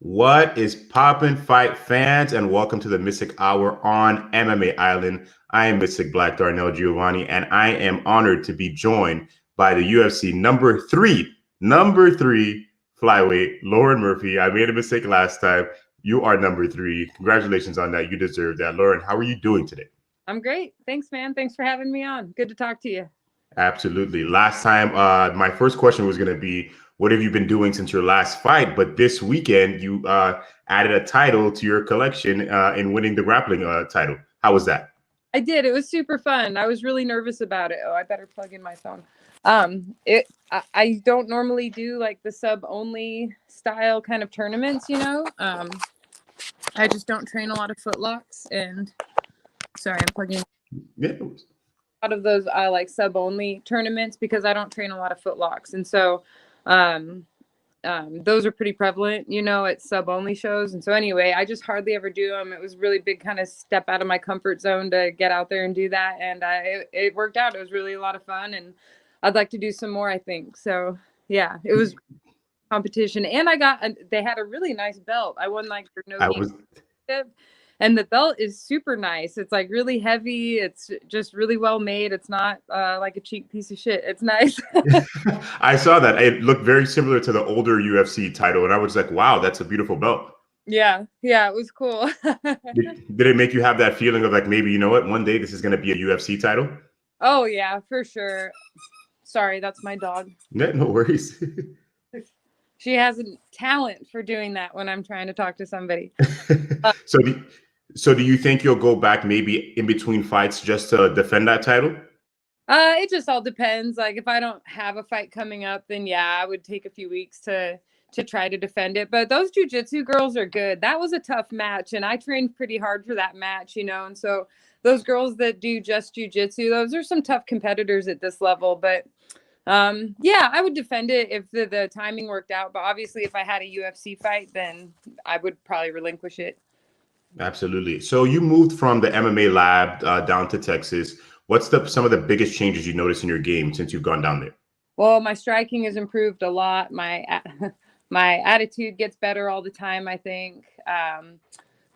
What is poppin' fight fans, and welcome to the Mystic Hour on MMA Island. I am Mystic Black Darnell Giovanni, and I am honored to be joined by the UFC number three flyweight, Lauren Murphy. I made a mistake last time. You are number three. Congratulations on that. You deserve that. Lauren, how are you doing today? I'm great. Thanks, man. Thanks for having me on. Good to talk to you. Absolutely. Last time, my first question was going to be, what have you been doing since your last fight? But this weekend, you added a title to your collection in winning the grappling title. How was that? I did. It was super fun. I was really nervous about it. Oh, I better plug in my phone. I don't normally do like the sub only style kind of tournaments. I just don't train a lot of footlocks and sorry, I'm plugging Yeah. a lot of those like sub only tournaments because I don't train a lot of footlocks. And so um those are pretty prevalent, at sub only shows. And so anyway, I just hardly ever do them. It was really big kind of step out of my comfort zone to get out there and do that. And it worked out. It was really a lot of fun. And I'd like to do some more, I think. So yeah, it was competition. And they had a really nice belt. I won like for no I gi. was And the belt is super nice. It's like really heavy. It's just really well made. It's not like a cheap piece of shit. It's nice. I saw that. It looked very similar to the older UFC title, and I was like, wow, that's a beautiful belt. Yeah, it was cool. Did it make you have that feeling of like, maybe, you know what, one day this is going to be a UFC title? Oh yeah, for sure. Sorry, that's my dog. Yeah, no worries. She has a talent for doing that when I'm trying to talk to somebody. so, do, so do you think you'll go back maybe in between fights just to defend that title? It just all depends. Like if I don't have a fight coming up, then yeah, I would take a few weeks to try to defend it. But those jujitsu girls are good. That was a tough match, and I trained pretty hard for that match. And so those girls that do just jujitsu, those are some tough competitors at this level. But yeah, I would defend it if the timing worked out. But obviously, if I had a UFC fight, then I would probably relinquish it. Absolutely. So you moved from the MMA lab down to Texas. What's some of the biggest changes you noticed in your game since you've gone down there? Well, my striking has improved a lot. My attitude gets better all the time, I think.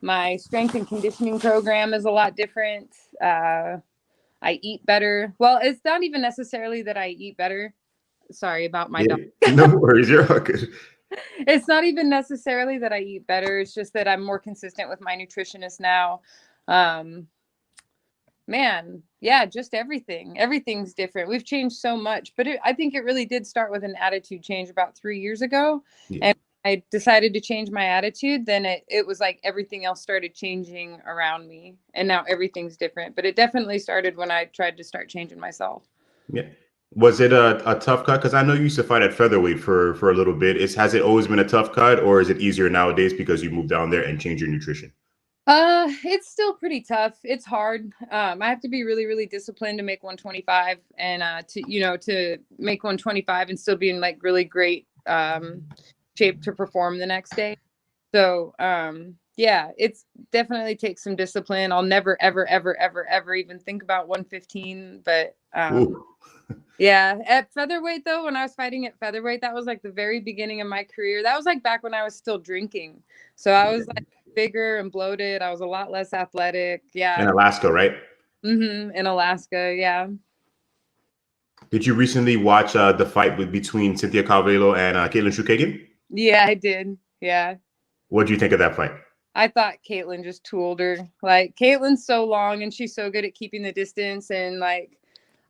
My strength and conditioning program is a lot different. I eat better. Well, it's not even necessarily that I eat better. Sorry about my Yeah, dog. no worries. You're all good. It's not even necessarily that I eat better. It's just that I'm more consistent with my nutritionist now. Um, Man, yeah, just everything. Everything's different. We've changed so much, but I think it really did start with an attitude change about 3 years ago. Yeah. And I decided to change my attitude. Then it was like everything else started changing around me. And now everything's different. But it definitely started when I tried to start changing myself. Yeah. Was it a tough cut? Because I know you used to fight at featherweight for a little bit. Has it always been a tough cut, or is it easier nowadays because you moved down there and changed your nutrition? It's still pretty tough. It's hard. I have to be really, really disciplined to make 125 and to make 125 and still be in like really great shape to perform the next day. So yeah, it's definitely takes some discipline. I'll never, ever, ever, ever, ever even think about 115. But Ooh. yeah, at featherweight though, when I was fighting at featherweight, that was like the very beginning of my career. That was like back when I was still drinking. So I was like bigger and bloated. I was a lot less athletic. In Yeah. Alaska, right? In Alaska. Yeah. Did you recently watch the fight between Cynthia Calvillo and Caitlin Chukagian? Yeah, I did. Yeah. What do you think of that fight? I thought Caitlin just tooled her. Like Caitlin's so long and she's so good at keeping the distance and like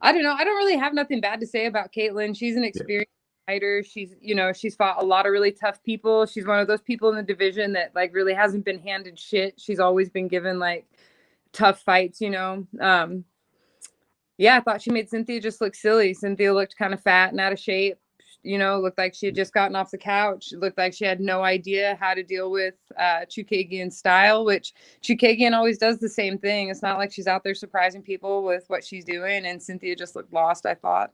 I don't know. I don't really have nothing bad to say about Caitlin. She's an Yeah. experienced fighter. She's fought a lot of really tough people. She's one of those people in the division that like really hasn't been handed shit. She's always been given like tough fights. Yeah, I thought she made Cynthia just look silly. Cynthia looked kind of fat and out of shape. Looked like she had just gotten off the couch. It looked like she had no idea how to deal with Chukagian's style, which Chukagian always does the same thing. It's not like she's out there surprising people with what she's doing. And Cynthia just looked lost, I thought.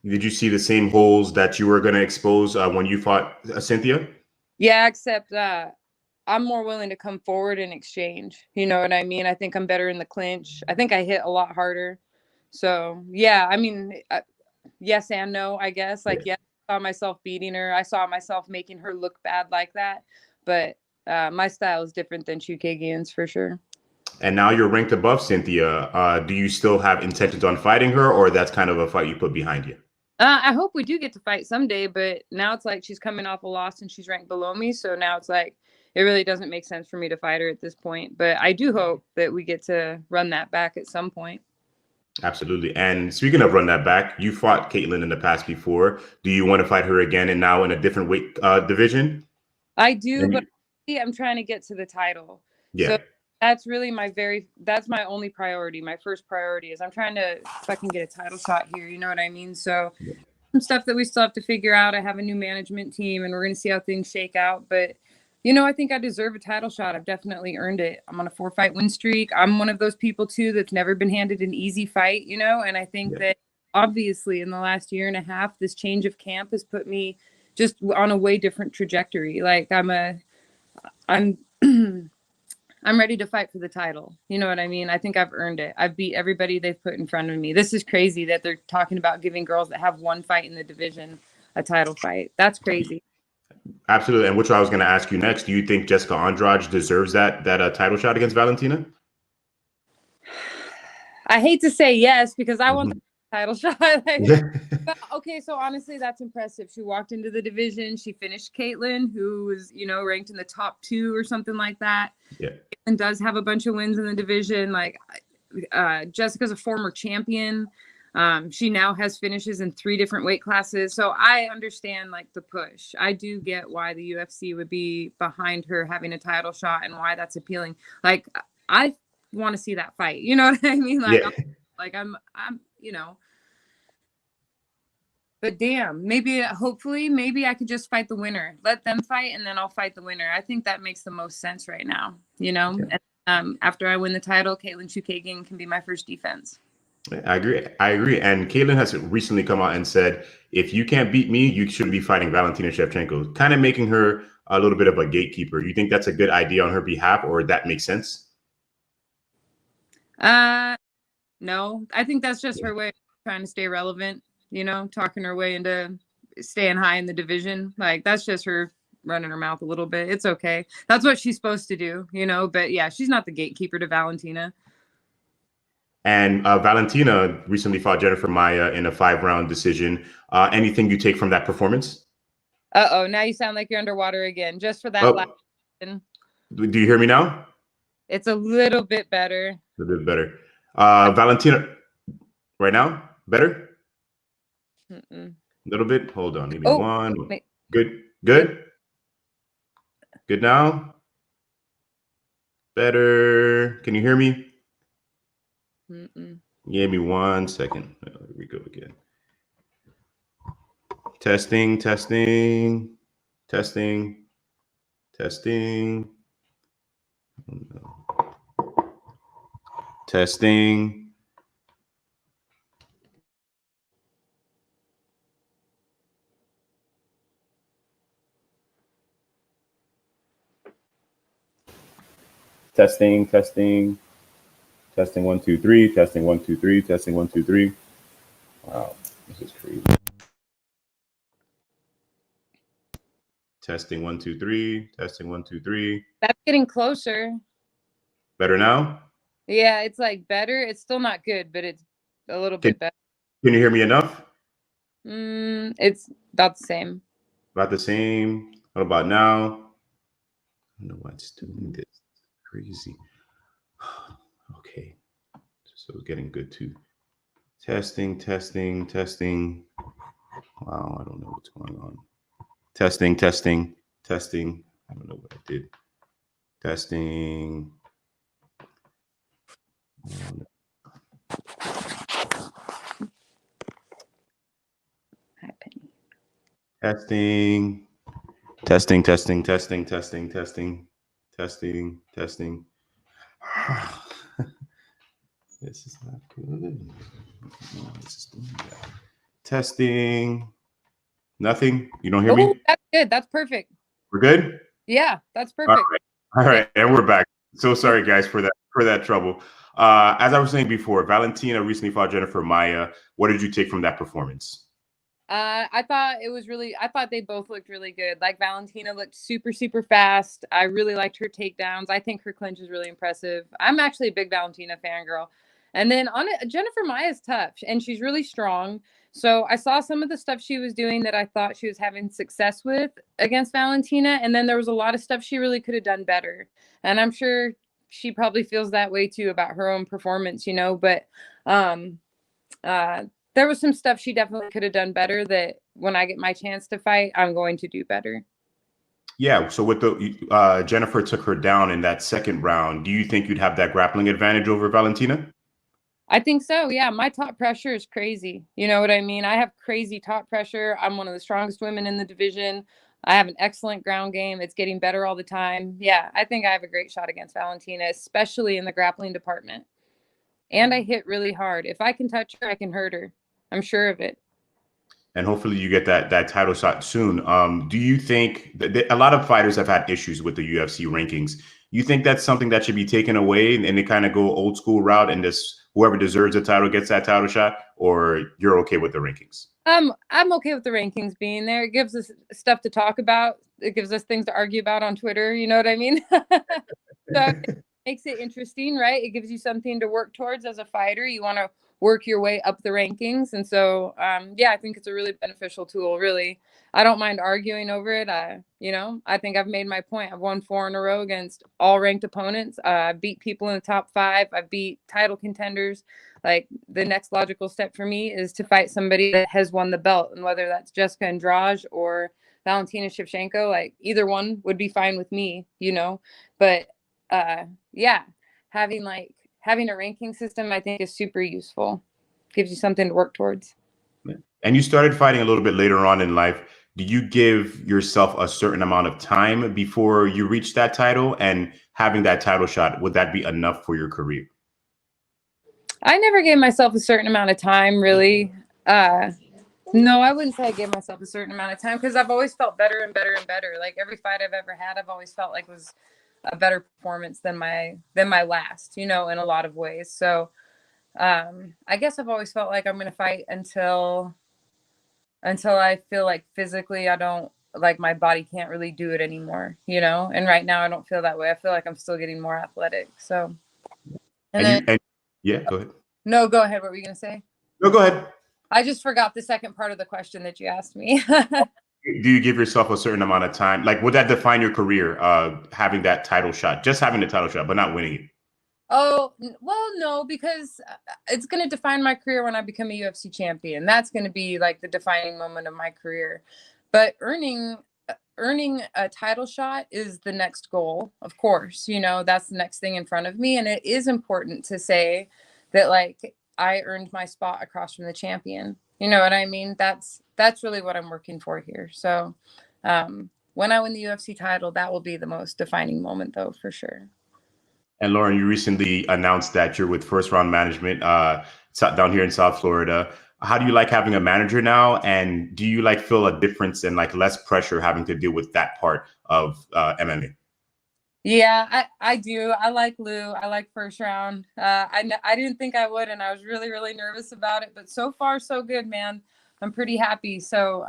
Did you see the same holes that you were going to expose when you fought Cynthia? Yeah, except I'm more willing to come forward and exchange. You know what I mean? I think I'm better in the clinch. I think I hit a lot harder. So, yeah, I mean, yes and no, I guess. Like, Yeah. yes, I saw myself beating her. I saw myself making her look bad like that. but my style is different than Chukagian's for sure. And now you're ranked above Cynthia. Do you still have intentions on fighting her, or that's kind of a fight you put behind you? I hope we do get to fight someday, but now it's like she's coming off a loss and she's ranked below me. So now it's like it really doesn't make sense for me to fight her at this point. But I do hope that we get to run that back at some point. Absolutely. And speaking of run that back, you fought Caitlin in the past before. Do you want to fight her again and now in a different weight division? I do, but I'm trying to get to the title. Yeah. So that's really that's my only priority. My first priority is I'm trying to fucking get a title shot here. You know what I mean? So some stuff that we still have to figure out. I have a new management team and we're going to see how things shake out. But, I think I deserve a title shot. I've definitely earned it. I'm on a 4-fight win streak. I'm one of those people too that's never been handed an easy fight, and I think that obviously in the last year and a half, this change of camp has put me just on a way different trajectory. Like I'm I'm ready to fight for the title. You know what I mean? I think I've earned it. I've beat everybody they've put in front of me. This is crazy that they're talking about giving girls that have one fight in the division a title fight. That's crazy. Absolutely. And which I was going to ask you next. Do you think Jessica Andrade deserves that title shot against Valentina? I hate to say yes because I want the title shot. But, okay, so honestly, that's impressive. She walked into the division. She finished Caitlin, who was, ranked in the top 2 or something like that. Yeah. Caitlin does have a bunch of wins in the division. Like Jessica's a former champion. She now has finishes in 3 different weight classes. So I understand like the push. I do get why the UFC would be behind her having a title shot and why that's appealing. Like I want to see that fight. You know what I mean? Like, I'm but damn, hopefully I could just fight the winner. Let them fight and then I'll fight the winner. I think that makes the most sense right now, And, after I win the title, Caitlin Chukagian can be my first defense. I agree. And Caitlin has recently come out and said, if you can't beat me, you shouldn't be fighting Valentina Shevchenko, kind of making her a little bit of a gatekeeper. You think that's a good idea on her behalf, or that makes sense? No, I think that's just her way of trying to stay relevant, talking her way into staying high in the division. Like that's just her running her mouth a little bit. It's okay. That's what she's supposed to do, but yeah, she's not the gatekeeper to Valentina. And Valentina recently fought Jennifer Maia in a 5-round decision. Anything you take from that performance? Uh-oh, now you sound like you're underwater again. Just for that last question. Do you hear me now? It's a little bit better. A little bit better. Valentina, right now? Better? A little bit? Hold on. Maybe one. Wait. Good? Good now? Better? Can you hear me? Give me 1 second. Here we go again. Testing. Oh, no. Testing. Testing 1 2 3. Testing 1 2 3. Testing 1 2 3. Wow, this is crazy. Testing 1 2 3. Testing 1 2 3. That's getting closer. Better now? Yeah, it's like better. It's still not good, but it's a little bit better. Can you hear me enough? It's about the same. About the same. What about now? I don't know why it's doing this. Crazy. Okay. So it's getting good too. Testing. Wow, I don't know what's going on. Testing. I don't know what I did. Testing. Testing. This is not good. Testing. Nothing. You don't hear me? That's good. That's perfect. We're good? Yeah, that's perfect. All right. And we're back. So sorry, guys, for that trouble. As I was saying before, Valentina recently fought Jennifer Maia. What did you take from that performance? I thought they both looked really good. Like Valentina looked super, super fast. I really liked her takedowns. I think her clinch is really impressive. I'm actually a big Valentina fangirl. And then on it, Jennifer Maya's tough and she's really strong. So I saw some of the stuff she was doing that I thought she was having success with against Valentina. And then there was a lot of stuff she really could have done better. And I'm sure she probably feels that way too about her own performance, you know, but uh there was some stuff she definitely could have done better that when I get my chance to fight, I'm going to do better. Yeah. So with the Jennifer took her down in that second round, do you think you'd have that grappling advantage over Valentina? I think so. Yeah. My top pressure is crazy. You know what I mean? I have crazy top pressure. I'm one of the strongest women in the division. I have an excellent ground game. It's getting better all the time. Yeah. I think I have a great shot against Valentina, especially in the grappling department. And I hit really hard. If I can touch her, I can hurt her. I'm sure of it. And hopefully you get that title shot soon. Do you think that a lot of fighters have had issues with the UFC rankings? You think that's something that should be taken away and they kind of go old school route and just whoever deserves the title gets that title shot, or you're okay with the rankings? I'm okay with the rankings being there. It gives us stuff to talk about. It gives us things to argue about on Twitter. You know what I mean? So it makes it interesting, right? It gives you something to work towards as a fighter. You want to work your way up the rankings. And so, yeah, I think it's a really beneficial tool, really. I don't mind arguing over it. You know, I think I've made my point. I've won 4 in a row against all ranked opponents. I beat people in the top 5. I beat title contenders. Like the next logical step for me is to fight somebody that has won the belt. And whether that's Jessica Andrade or Valentina Shevchenko, like either one would be fine with me, you know, but yeah, having a ranking system, I think, is super useful. Gives you something to work towards. And you started fighting a little bit later on in life. Do you give yourself a certain amount of time before you reach that title? And having that title shot, would that be enough for your career? I never gave myself a certain amount of time, really. No, I wouldn't say I gave myself a certain amount of time because I've always felt better and better and better. Like every fight I've ever had, I've always felt like was a better performance than my last, you know, in a lot of ways. So I guess I've always felt like I'm going to fight until I feel like physically I don't, like my body can't really do it anymore, you know? And right now I don't feel that way. I feel like I'm still getting more athletic. So, yeah, go ahead. No, go ahead. What were you going to say? No, go ahead. I just forgot the second part of the question that you asked me. Do you give yourself a certain amount of time? Like, would that define your career, having that title shot, just having the title shot, but not winning it? Oh, well, no, because it's going to define my career when I become a UFC champion. That's going to be like the defining moment of my career. But earning a title shot is the next goal, of course. You know, that's the next thing in front of me. And it is important to say that, like, I earned my spot across from the champion. You know what I mean? That's really what I'm working for here. So when I win the UFC title, that will be the most defining moment, though, for sure. And Lauren, you recently announced that you're with First Round Management down here in South Florida. How do you like having a manager now? And do you like feel a difference and like less pressure having to deal with that part of MMA? Yeah, I do. I like Lou. I like First Round. I didn't think I would, and I was really, really nervous about it. But so far, so good, man. I'm pretty happy. So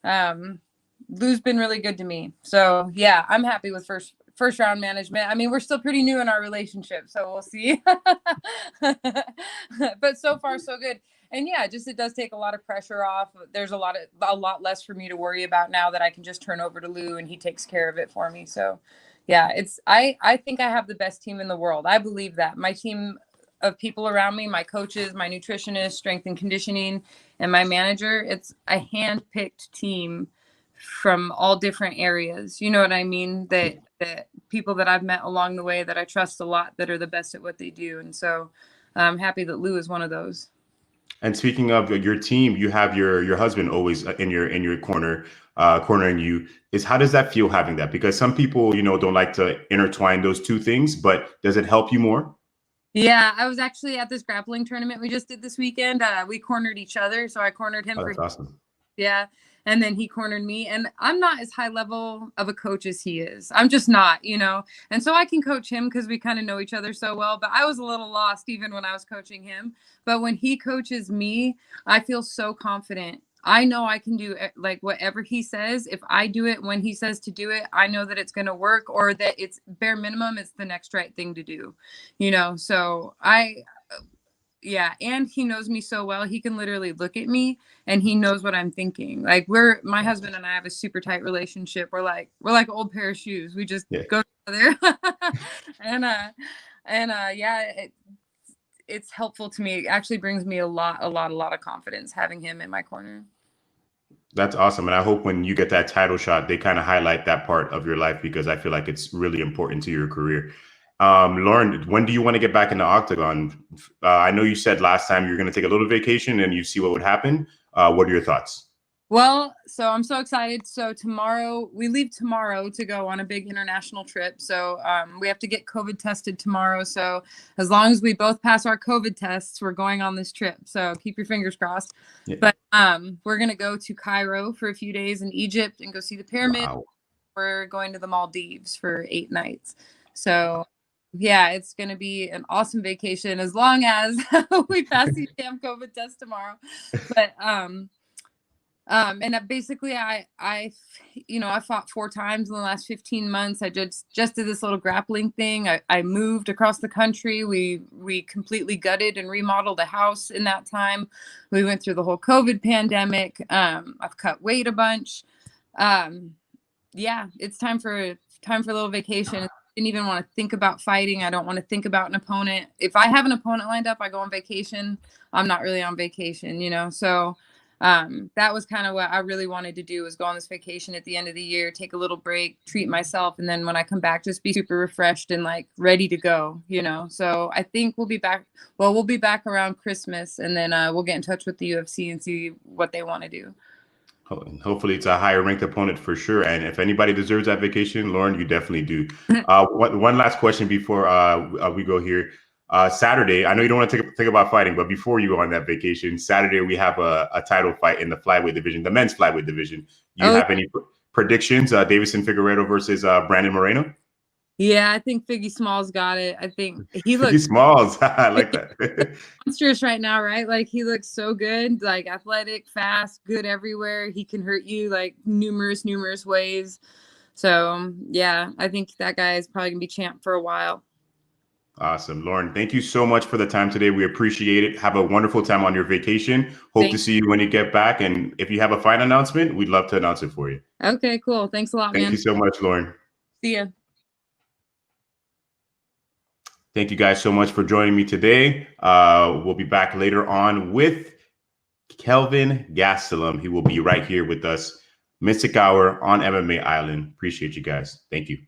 Lou's been really good to me. So yeah, I'm happy with First Round Management. I mean, we're still pretty new in our relationship, so we'll see. But so far, so good. And yeah, just it does take a lot of pressure off. There's a lot less for me to worry about now that I can just turn over to Lou and he takes care of it for me. So yeah, I think I have the best team in the world. I believe that. My team of people around me, my coaches, my nutritionist, strength and conditioning, and my manager, it's a hand-picked team from all different areas. You know what I mean? That people that I've met along the way that I trust a lot, that are the best at what they do. And so I'm happy that Lou is one of those. And speaking of your team, you have your husband always in your corner, cornering you. How does that feel having that? Because some people, you know, don't like to intertwine those two things, but does it help you more? Yeah, I was actually at this grappling tournament we just did this weekend. We cornered each other. So I cornered him. Oh, that's awesome. Yeah. And then he cornered me, and I'm not as high level of a coach as he is. I'm just not, you know? And so I can coach him because we kind of know each other so well, but I was a little lost even when I was coaching him. But when he coaches me, I feel so confident. I know I can do like whatever he says. If I do it when he says to do it, I know that it's going to work, or that it's bare minimum, it's the next right thing to do, you know? So yeah. And he knows me so well. He can literally look at me and he knows what I'm thinking. Like my husband and I have a super tight relationship. We're like old pair of shoes. We just go together. Yeah, it's helpful to me. It actually brings me a lot of confidence having him in my corner. That's awesome. And I hope when you get that title shot, they kind of highlight that part of your life, because I feel like it's really important to your career. Lauren, when do you want to get back in the octagon? I know you said last time you're going to take a little vacation and you see what would happen. What are your thoughts? Well, so I'm so excited. So we leave tomorrow to go on a big international trip. So we have to get COVID tested tomorrow. So as long as we both pass our COVID tests, we're going on this trip. So keep your fingers crossed. Yeah. But we're going to go to Cairo for a few days in Egypt and go see the pyramid. Wow. We're going to the Maldives for 8 nights. So yeah, it's going to be an awesome vacation as long as we pass these damn COVID tests tomorrow. But and basically I fought 4 times in the last 15 months. I just did this little grappling thing. I moved across the country. We completely gutted and remodeled a house in that time. We went through the whole COVID pandemic. I've cut weight a bunch. Yeah, it's time for a little vacation. I didn't even want to think about fighting. I don't want to think about an opponent. If I have an opponent lined up, I go on vacation. I'm not really on vacation, you know? So that was kind of what I really wanted to do, was go on this vacation at the end of the year, take a little break, treat myself. And then when I come back, just be super refreshed and like ready to go, you know? So I think we'll be back. Well, we'll be back around Christmas, and then we'll get in touch with the UFC and see what they want to do. Hopefully it's a higher ranked opponent for sure. And if anybody deserves that vacation, Lauren, you definitely do. One last question before we go here. Saturday, I know you don't want to think about fighting, but before you go on that vacation, Saturday we have a title fight in the flyweight division, the men's flyweight division. Do you have any predictions? Davison Figueiredo versus Brandon Moreno? Yeah, I think Figgy Smalls got it. I think he looks Figgy Smalls. I like that. Monstrous right now, right? Like he looks so good, like athletic, fast, good everywhere. He can hurt you like numerous ways. So yeah, I think that guy is probably gonna be champ for a while. Awesome. Lauren, thank you so much for the time today. We appreciate it. Have a wonderful time on your vacation. Hope to see you when you get back. And if you have a fight announcement, we'd love to announce it for you. Okay, cool. Thanks a lot, man. Thank you so much, Lauren. See ya. Thank you guys so much for joining me today. We'll be back later on with Kelvin Gastelum. He will be right here with us, Mystic Hour on MMA Island. Appreciate you guys. Thank you.